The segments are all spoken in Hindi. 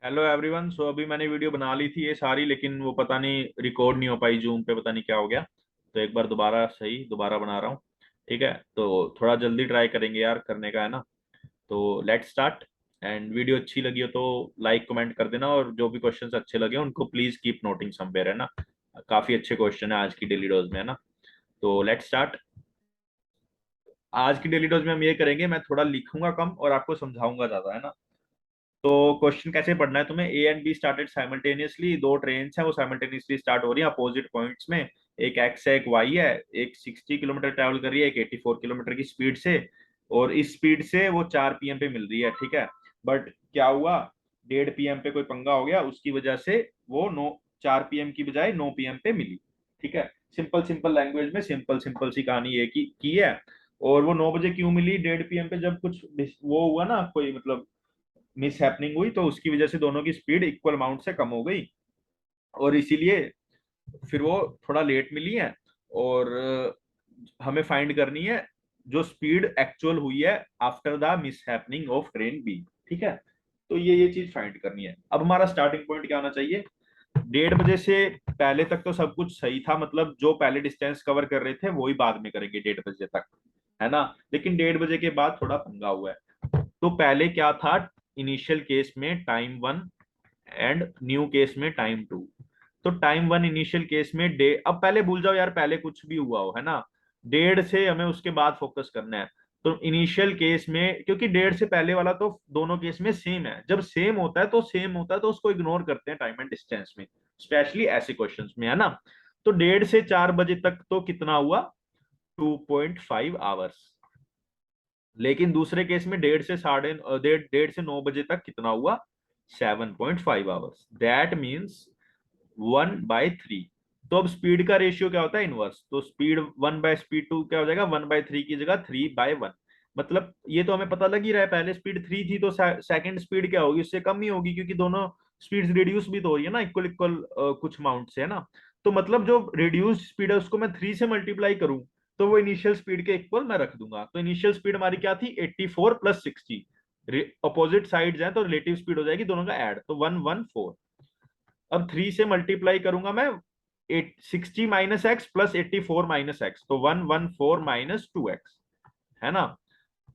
Hello everyone. सो अभी मैंने वीडियो बना ली थी ये सारी, लेकिन वो पता नहीं रिकॉर्ड नहीं हो पाई जूम पे, पता नहीं क्या हो गया। तो एक बार दोबारा सही दोबारा बना रहा हूँ। ठीक है, तो थोड़ा जल्दी ट्राई करेंगे यार, करने का है ना। तो लेट्स स्टार्ट। एंड वीडियो अच्छी लगी हो तो लाइक कमेंट कर देना, और जो भी क्वेश्चंस अच्छे लगे उनको प्लीज कीप नोटिंग समवेयर, है ना। काफी अच्छे क्वेश्चन है आज की डेली डोज में, है ना। तो लेट्स स्टार्ट। आज की डेली डोज में हम ये करेंगे, मैं थोड़ा लिखूंगा कम और आपको समझाऊंगा ज्यादा, है ना। तो क्वेश्चन कैसे पढ़ना है तुम्हें, A and be started simultaneously, दो ट्रेन है वो साइमल्टेनियसली स्टार्ट हो रही है अपोजिट पॉइंट्स में। एक एक्स है एक वाई है। एक 60 किलोमीटर ट्रैवल कर रही है, एक 84 किलोमीटर की स्पीड से। और इस स्पीड से वो 4 PM पे मिल रही है, ठीक है। बट क्या हुआ, 1:30 PM पे कोई पंगा हो गया, उसकी वजह से वो 4 PM की बजाय 9 PM पे मिली। ठीक है, सिंपल सिंपल लैंग्वेज में सिंपल सिंपल सी कहानी ये की है। और वो 9 बजे क्यों मिली 1:30 PM पे, जब कुछ वो हुआ ना, कोई मतलब मिस हैपनिंग हुई, तो उसकी वजह से दोनों की स्पीड इक्वल अमाउंट से कम हो गई। और इसीलिए फिर वो थोड़ा लेट मिली है। और हमें फाइंड करनी है जो स्पीड एक्चुअल हुई है after the mishappening of train B. ठीक है, तो ये चीज फाइंड करनी है। अब हमारा स्टार्टिंग पॉइंट क्या होना चाहिए, 1:30 बजे से पहले तक तो सब कुछ सही था, मतलब जो पहले डिस्टेंस कवर कर रहे थे वो ही बाद में करेंगे 1:30 बजे तक, है ना। लेकिन 1:30 बजे के बाद थोड़ा पंगा हुआ है। तो पहले क्या था, इनिशियल केस में टाइम 1 एंड न्यू केस में टाइम 2। तो टाइम 1 इनिशियल केस में डे, अब पहले भूल जाओ यार पहले कुछ भी हुआ हो, है ना। 1:30 से हमें उसके बाद फोकस करना है। तो इनिशियल केस में, क्योंकि 1:30 से पहले वाला तो दोनों केस में सेम है, जब सेम होता है तो सेम होता है, तो उसको इग्नोर करते हैं टाइम एंड डिस्टेंस में, स्पेशली ऐसे क्वेश्चंस में, है ना। तो 1:30 से 4 बजे तक तो कितना हुआ, 2.5 आवर्स। लेकिन दूसरे केस में 1:30 से 9 बजे तक कितना हुआ, 7.5 आवर्स। That means 1/3। तो अब स्पीड का रेशियो क्या होता है, इनवर्स। तो स्पीड 1/स्पीड 2 क्या हो जाएगा, 1/3 की जगह 3/1। मतलब ये तो हमें पता लग ही रहा है, पहले स्पीड 3 थी तो सेकंड स्पीड क्या होगी, उससे कम ही होगी, क्योंकि दोनों स्पीड रिड्यूस भी तो हो रही है ना, इक्वल इक्वल कुछ अमाउंट से, है ना। तो मतलब जो रिड्यूस स्पीड है उसको मैं 3 से मल्टीप्लाई करूं, तो वो इनिशियल स्पीड के इक्वल मैं रख दूंगा। तो इनिशियल स्पीड हमारी क्या थी, 84 + 60। अपोजिट साइड है तो रिलेटिव स्पीड हो जाएगी दोनों का ऐड, तो 114। अब 3 से मल्टीप्लाई करूंगा मैं, 60 - x + 84 - x, तो 114 - 2x, है ना।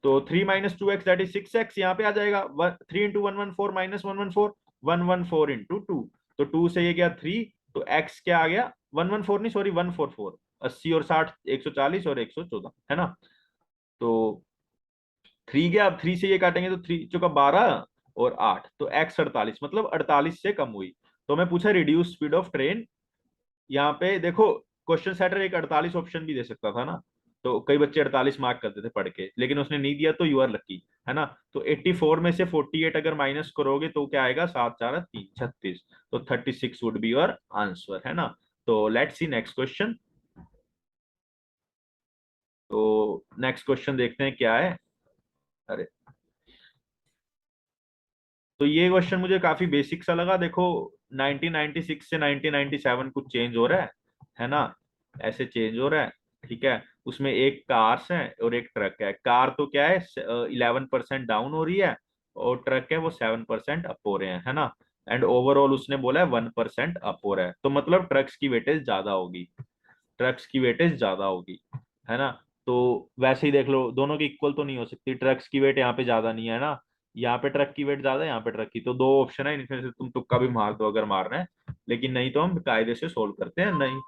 तो 3 - 2x दैट इज 6x, यहाँ पे आ जाएगा। 3 × 114 - 114, 114 × 2। तो 2 से ये गया 3, तो x क्या आ गया, 114 नहीं सॉरी 144। 80 और 60 140 और 114, है ना। तो 3 गया, अब 3 से ये काटेंगे तो 3 चौका 12 और 8, तो x 48, मतलब 48 से कम हुई। तो मैं पूछा रिड्यूस स्पीड ऑफ ट्रेन। यहाँ पे देखो, क्वेश्चन सेटर एक 48 ऑप्शन भी दे सकता था ना। तो कई बच्चे 48 मार्क करते थे पढ़ के, लेकिन उसने नहीं दिया, तो यू आर लकी, है ना। तो 84 में से 48 अगर माइनस करोगे तो क्या आएगा, 7 × 4 = 3 36। तो 36 वुड बी योर आंसर, है ना। तो लेट्स सी नेक्स्ट क्वेश्चन। तो नेक्स्ट क्वेश्चन देखते हैं क्या है। अरे, तो ये क्वेश्चन मुझे काफी बेसिक सा लगा। देखो, 1996 से 1997 कुछ चेंज हो रहा है ना। ऐसे चेंज हो रहा है, ठीक है। उसमें एक कार्स है और एक ट्रक है। कार तो क्या है, 11% डाउन हो रही है, और ट्रक है वो 7% अप हो रहे हैं, है ना। एंड ओवरऑल उसने बोला है 1% अप हो रहा है, तो मतलब ट्रक्स की वेटेज ज्यादा होगी, ट्रक्स की वेटेज ज्यादा होगी, है ना। तो वैसे ही देख लो, दोनों की इक्वल तो नहीं हो सकती, ट्रक्स की वेट यहाँ पे ज्यादा नहीं है ना। यहाँ पे ट्रक की वेट ज्यादा है, यहाँ पे ट्रक की, तो दो ऑप्शन है, इनमें से तुम तुक्का भी मार दो अगर मारना है। लेकिन नहीं तो हम कायदे से सोल्व करते हैं। नहीं,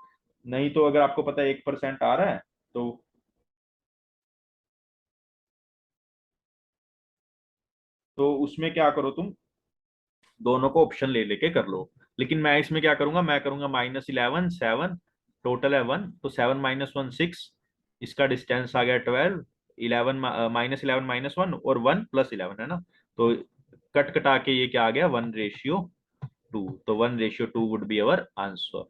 नहीं तो अगर आपको पता है 1% आ रहा है, तो उसमें क्या करो तुम, दोनों को ऑप्शन ले लेके कर लो। लेकिन मैं इसमें क्या करूंगा, मैं करूंगा -11 7, टोटल है 1, तो 7 - 1 6, इसका डिस्टेंस आ गया 12। 11 -11 - 1 और 1 + 11, है ना। तो कट कटा के ये क्या आ गया, 1:2। तो 1:2 would be our answer.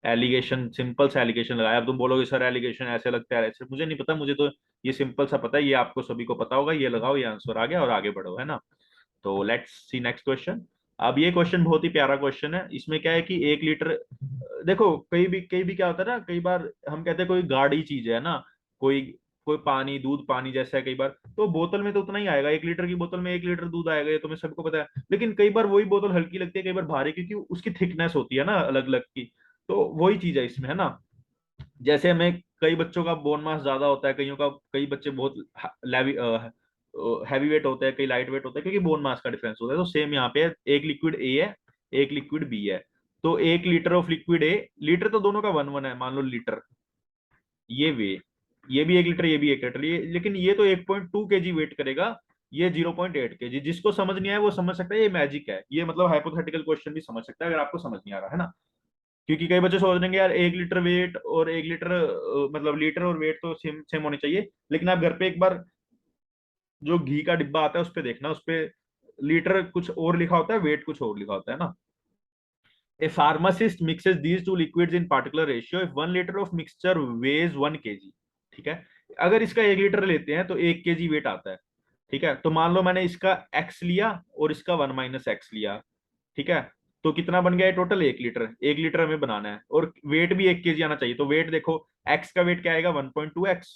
Alligation, simple सा एलिगेशन लगाया। अब तुम बोलोगे सर एलिगेशन ऐसे लगता है, ऐसे मुझे नहीं पता, मुझे तो ये सिंपल सा पता है, ये आपको सभी को पता होगा, ये लगाओ, ये आंसर आ गया और आगे बढ़ो, है ना। तो लेट्स सी नेक्स्ट क्वेश्चन। अब ये क्वेश्चन बहुत ही प्यारा क्वेश्चन है। इसमें क्या है कि 1 लीटर, देखो कई भी क्या होता है ना, कई बार हम कहते हैं कोई गाड़ी चीज है ना, कोई कोई पानी, दूध पानी जैसा है कई बार, तो बोतल में तो उतना ही आएगा, 1 लीटर की बोतल में 1 लीटर दूध आएगा, ये तुम्हें सबको पता है। लेकिन कई बार वही बोतल हल्की लगती है, कई बार भारी, क्योंकि उसकी थिकनेस होती है ना अलग अलग की। तो वही चीज है इसमें, है ना। जैसे हमें कई बच्चों का बोन मास ज्यादा होता है, कईयों का, कई बच्चे बहुत हैवी वेट होते हैं, कई लाइट वेट होता है, क्योंकि बोन मास का डिफरेंस होता है। तो सेम यहाँ पे है, एक लिक्विड ए है, एक लिक्विड बी है। तो 1 litre of liquid A, litre तो दोनों का 1 1 है, मान लो लीटर, ये वे, ये भी 1 लीटर, ये भी 1 लीटर, ये लेकिन ये तो 1.2 kg वेट करेगा, ये 0.8 kg। जिसको समझ नहीं आया वो समझ सकता है ये मैजिक है, ये मतलब हाइपोथेटिकल क्वेश्चन भी समझ सकता है अगर आपको समझ नहीं आ रहा है ना। क्योंकि कई बच्चे सोच देंगे यार 1 लीटर वेट और 1 लीटर, मतलब लीटर और वेट तो सेम सेम होने चाहिए, लेकिन आप घर पे एक बार जो घी का डिब्बा आता है उस पे देखना, उस पे लीटर कुछ और लिखा होता है, वेट कुछ और लिखा होता है ना। A pharmacist mixes these two liquids in particular ratio if 1 liter of mixture weighs 1 kg। ठीक है, अगर इसका 1 लीटर लेते हैं तो 1 kg वेट आता है। ठीक है, तो मान लो मैंने इसका x लिया और इसका 1 - x लिया। ठीक है, तो कितना बन गया टोटल? 1 लीटर, 1 लीटर हमें बनाना है, और वेट भी 1 kg आना चाहिए। तो वेट देखो, x का वेट क्या आएगा? 1.2x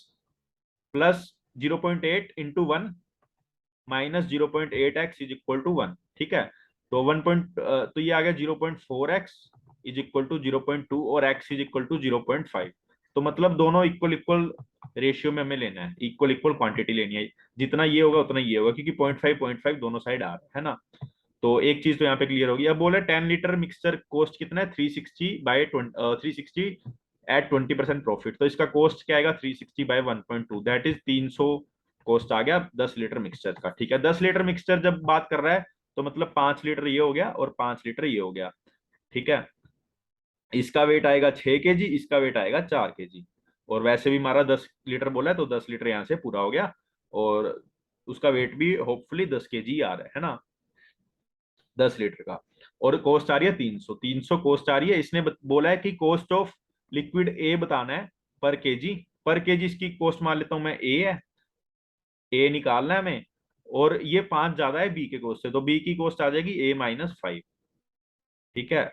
plus 0.8 into 1 minus 0.8x is equal to 1। ठीक है, तो तो ये आ गया 0.4x इज इक्वल टू 0.2, और x इज इक्वल टू 0.5। तो मतलब दोनों इक्वल इक्वल रेशियो में हमें लेना है, इक्वल इक्वल क्वांटिटी लेनी है, जितना ये होगा उतना ये होगा, क्योंकि 0.5 दोनों साइड आ रहा है ना। तो एक चीज तो यहाँ पे क्लियर होगी। अब बोले 10 लीटर मिक्सचर कोस्ट कितना है? 360 एट 20% प्रॉफिट। तो इसका कोस्ट क्या आएगा? 360/1.2, दैट इज 300 कोस्ट आ गया 10 लीटर मिक्सचर का। ठीक है, 10 लीटर मिक्सचर जब बात कर रहा है तो मतलब 5 लीटर ये हो गया और 5 लीटर ये हो गया। ठीक है, इसका वेट आएगा 6 kg, इसका वेट आएगा 4 kg। और वैसे भी हमारा 10 लीटर बोला है, तो 10 लीटर यहाँ से पूरा हो गया, और उसका वेट भी होपफुली 10 kg आ रहा है ना, 10 लीटर का। और कॉस्ट आ रही है 300 कॉस्ट आ रही है। इसने बोला है कि कॉस्ट ऑफ लिक्विड ए बताना है पर केजी। पर केजी इसकी कॉस्ट मान लेता हूं मैं, ए है, ए निकालना है हमें, और ये 5 ज्यादा है बी के कॉस्ट से, तो बी की कॉस्ट आ जाएगी A - 5। ठीक है,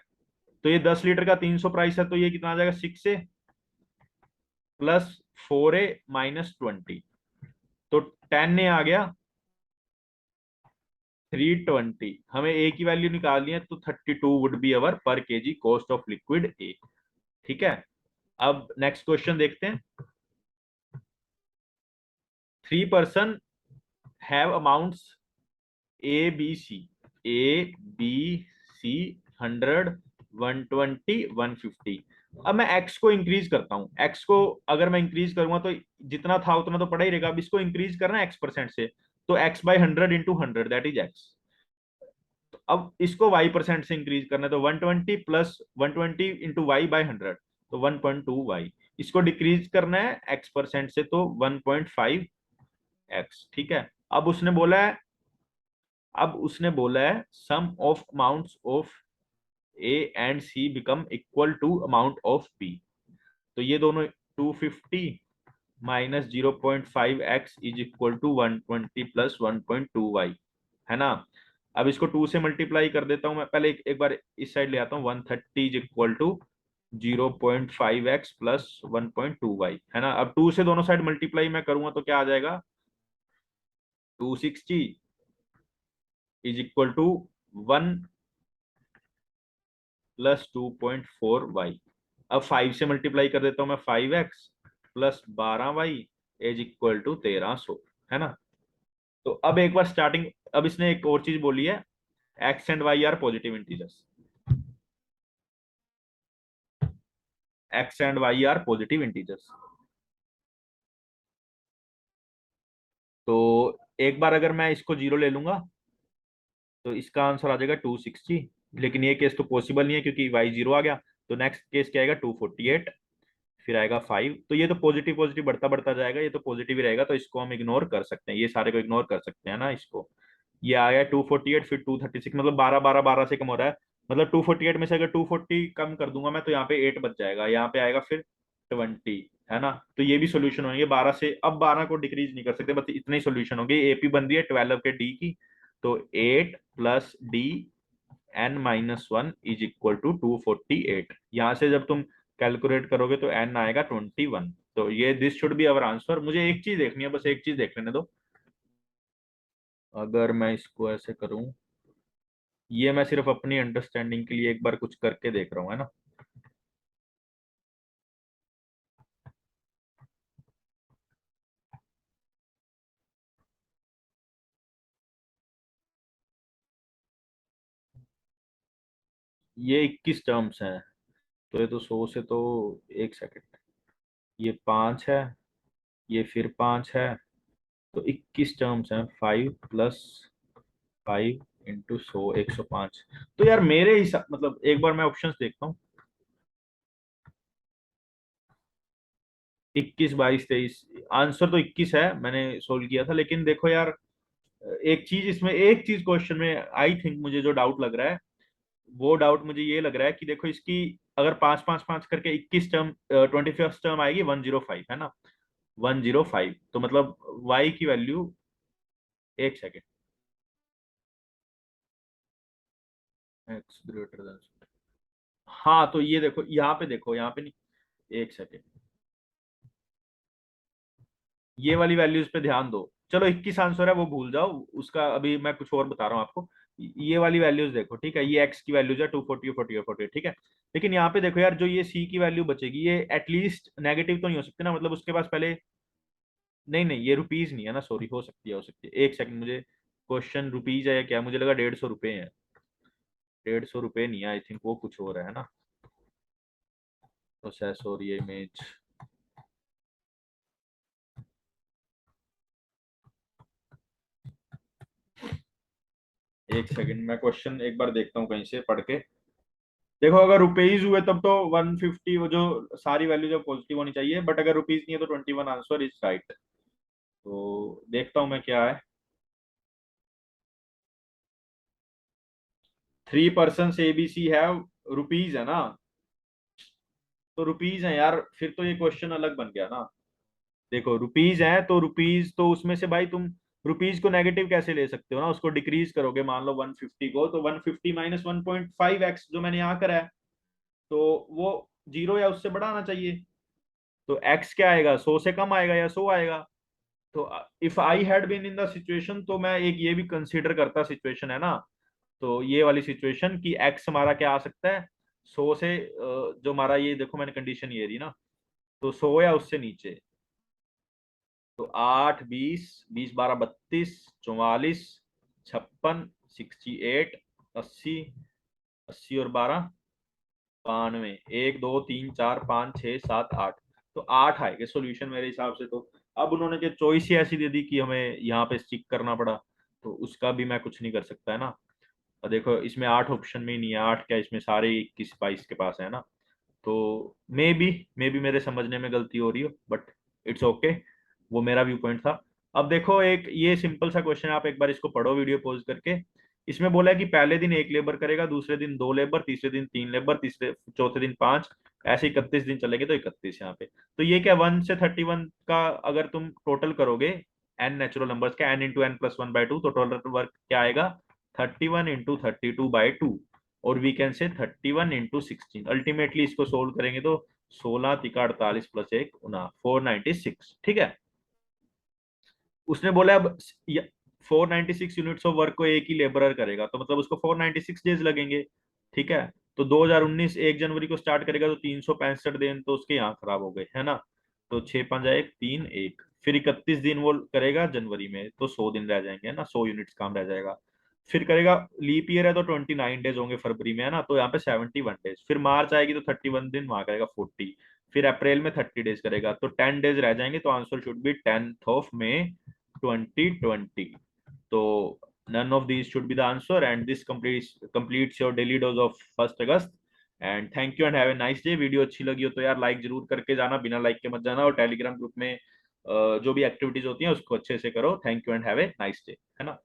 तो ये 10 लीटर का 300 प्राइस है, तो ये कितना आ जाएगा? 6A प्लस 4A - 20, तो 10A आ गया 320। हमें ए की वैल्यू निकालनी है, तो 32 वुड बी अवर पर KG cost of liquid A. ठीक है, अब नेक्स्ट क्वेश्चन देखते हैं। 3 person have amounts ABC, ABC 100 120 150। अब मैं x को इंक्रीज करता हूं, x को अगर मैं इंक्रीज करूंगा तो जितना था उतना तो पड़ा ही रहेगा। अब इसको इंक्रीज करना है x% से, तो x/100 into 100 that is x। तो अब इसको y% से इंक्रीज करना है, तो 120 प्लस 120 इंटू y/100, तो 1.2y। इसको डिक्रीज करना है x% से, तो 1.5x। ठीक है, अब उसने बोला है, sum of amounts of A and C become equal to amount of B. तो ये दोनों 250 minus 0.5x is equal to 120 plus 1.2y, है ना। अब इसको 2 से मल्टीप्लाई कर देता हूं मैं, पहले एक बार इस साइड ले आता हूँ। 130 is equal to 0.5x plus 1.2y, है ना। अब 2 से दोनों साइड मल्टीप्लाई मैं करूंगा तो क्या आ जाएगा? 260 is equal to 1 plus 2.4y। अब 5 से मल्टीप्लाई कर देता हूं मैं, 5x plus 12y is equal to 1300, है ना। तो अब एक बार स्टार्टिंग, अब इसने एक और चीज बोली है, X and Y are positive integers, X and Y are positive integers. तो एक बार अगर मैं इसको 0 ले लूंगा तो इसका आंसर आ जाएगा 260। लेकिन ये केस तो पॉसिबल नहीं है क्योंकि वाई 0 आ गया। तो नेक्स्ट केस क्या आएगा? 248, फिर आएगा 5। तो ये तो पॉजिटिव पॉजिटिव बढ़ता बढ़ता जाएगा, ये तो पॉजिटिव ही रहेगा, तो इसको हम इग्नोर कर सकते हैं, ये सारे को इग्नोर कर सकते हैं ना इसको। ये आ गया 248, फिर 236, मतलब 12 से कम हो रहा है। मतलब 248 में से अगर 240 कम कर दूंगा मैं, तो यहाँ पे 8 बच जाएगा, यहाँ पे आएगा फिर 20, है ना। तो ये भी सोल्यूशन होंगे 12 से। अब 12 को डिक्रीज नहीं कर सकते, बस इतने ही सोल्यूशन होंगे। एपी बन रही है 12 के डी की, तो 8 plus D n-1 is equal to 248। यहां से जब तुम कैलकुलेट करोगे तो n आएगा 21। तो ये this should be our answer. मुझे एक चीज देखनी है, बस एक चीज देख लेने दो। अगर मैं इसको ऐसे करूं, ये मैं सिर्फ अपनी अंडरस्टैंडिंग के लिए एक बार कुछ करके देख रहा हूँ, है ना। ये 21 टर्म्स हैं, तो ये तो 100 से तो, एक सेकंड, ये 5 है, ये फिर 5 है, तो 21 टर्म्स हैं। 5 + 5 × 100, 105। तो यार मेरे हिसाब, मतलब एक बार मैं ऑप्शंस देखता हूँ। 21, 22, 23, आंसर तो 21 है, मैंने सोल्व किया था। लेकिन देखो यार, एक चीज इसमें, एक चीज क्वेश्चन में आई थिंक मुझे जो डाउट लग रहा है, वो डाउट मुझे ये लग रहा है कि देखो इसकी, अगर 5 5 5 करके 21 टर्म, 21st टर्म आएगी 105, है ना। 105, तो मतलब y की वैल्यू, एक सेकेंड, x ग्रेटर देन, हाँ तो ये देखो यहाँ पे, देखो यहाँ पे नहीं, एक सेकेंड, ये वाली वैल्यूज पे ध्यान दो। चलो 21 आंसर है वो भूल जाओ, उसका अभी मैं कुछ और बता रहा हूँ आपको। ये वाली वैल्यूज देखो, ठीक है, ये एक्स की वैल्यूज है 240 और 40 और 40, ठीक है। लेकिन यहाँ पे देखो यार, जो ये सी की वैल्यू बचेगी, ये एटलीस्ट नेगेटिव तो नहीं हो सकती ना, मतलब उसके पास पहले, नहीं नहीं, ये रुपीज नहीं है ना, सॉरी, हो सकती है, हो सकती है, एक सेकंड, मुझे क्वेश्चन रुपीज है या क्या, मुझे लगा 150 रुपये है। 150 रुपये नहीं है, आई थिंक वो कुछ और है ना। प्रोसेस और ये इमेज, एक सेकंड, मैं क्वेश्चन एक बार देखता हूँ कहीं से पढ़ के। देखो अगर रुपीज हुए तब तो 150, वो जो सारी वैल्यू जो पॉजिटिव होनी चाहिए, बट अगर रुपीज नहीं है तो 21 आंसर इज राइट। तो देखता हूँ मैं क्या है। 3 पर्सन एबीसी है, रुपीज है ना, तो रुपीज है यार, फिर तो ये क्वेश्चन अलग बन गया ना। देखो रुपीज है तो रुपीज, तो उसमें से भाई तुम रुपीज को नेगेटिव कैसे ले सकते हो ना, उसको डिक्रीज करोगे, मान लो 150 को, तो 150 माइनस 1.5x जो मैंने यहाँ करा है, तो वो जीरो या उससे बड़ा आना चाहिए। तो x क्या आएगा, 100 से कम आएगा या 100 आएगा। तो if I had been in the situation, तो मैं एक ये भी कंसीडर करता, सिचुएशन है ना, तो ये वाली सिचुएशन की x हमारा क्या आ सकता है, 100 से, जो हमारा ये देखो मैंने कंडीशन ये दी ना, तो 100 या उससे नीचे। तो 8, 20, 20 12 32, 44, 56, 68, 80, 80 और 12, 92, 1 2 3 4 5 6 7 8, तो 8 आएगा सोल्यूशन मेरे हिसाब से तो। अब उन्होंने जो चॉइस ही ऐसी दे दी कि हमें यहाँ पे स्टिक करना पड़ा, तो उसका भी मैं कुछ नहीं कर सकता, है ना। और देखो इसमें 8 ऑप्शन में ही नहीं है, 8 क्या, इसमें सारे 21 22 के पास है ना। तो मे बी मेरे समझने में गलती हो रही हो, बट इट्स ओके, वो मेरा व्यू पॉइंट था। अब देखो एक ये सिंपल सा क्वेश्चन है, आप एक बार इसको पढ़ो वीडियो पॉज करके। इसमें बोला है कि पहले दिन 1 लेबर करेगा, दूसरे दिन 2 लेबर, तीसरे दिन 3 लेबर, तीसरे चौथे दिन 5, ऐसे 31 दिन चलेंगे, तो 31 यहाँ पे। तो ये क्या, 1 से 31 का अगर तुम टोटल करोगे, एन नेचुरल नंबर्स का, n × n + 1/2, तो टोटल वर्क क्या आएगा, 31 × 32/2, और वी कैन से 31 × 16। अल्टीमेटली इसको सोल्व करेंगे तो 16 × 3 = 48 + 1 = 496, ठीक है। उसने बोला अब 496 यूनिट्स ऑफ वर्क को एक ही लेबरर करेगा, तो मतलब उसको 496 डेज लगेंगे, ठीक है। तो 2019 1 जनवरी को स्टार्ट करेगा, तो 365 दिन तो उसके यहाँ खराब हो गए, है ना। तो 6 5 1 3 1, फिर 31 दिन वो करेगा जनवरी में, तो 100 दिन रह जाएंगे, है ना, 100 यूनिट्स काम रह जाएगा। फिर करेगा, लीप ईयर है तो 29 डेज होंगे फरवरी में, है ना, तो यहाँ पे 71 डेज। फिर मार्च आएगी तो 31 दिन, वहां करेगा 40। फिर अप्रैल में 30 डेज करेगा, तो 10 डेज रह जाएंगे, तो answer should be 10th of May 2020। तो none of these should be the answer, and this completes your daily dose of 1st August। And thank you and have a nice day. Video अच्छी लगी हो तो यार लाइक जरूर करके जाना, बिना लाइक के मत जाना, और टेलीग्राम ग्रुप में जो भी एक्टिविटीज होती हैं उसको अच्छे से करो। Thank you and have a nice day, है ना।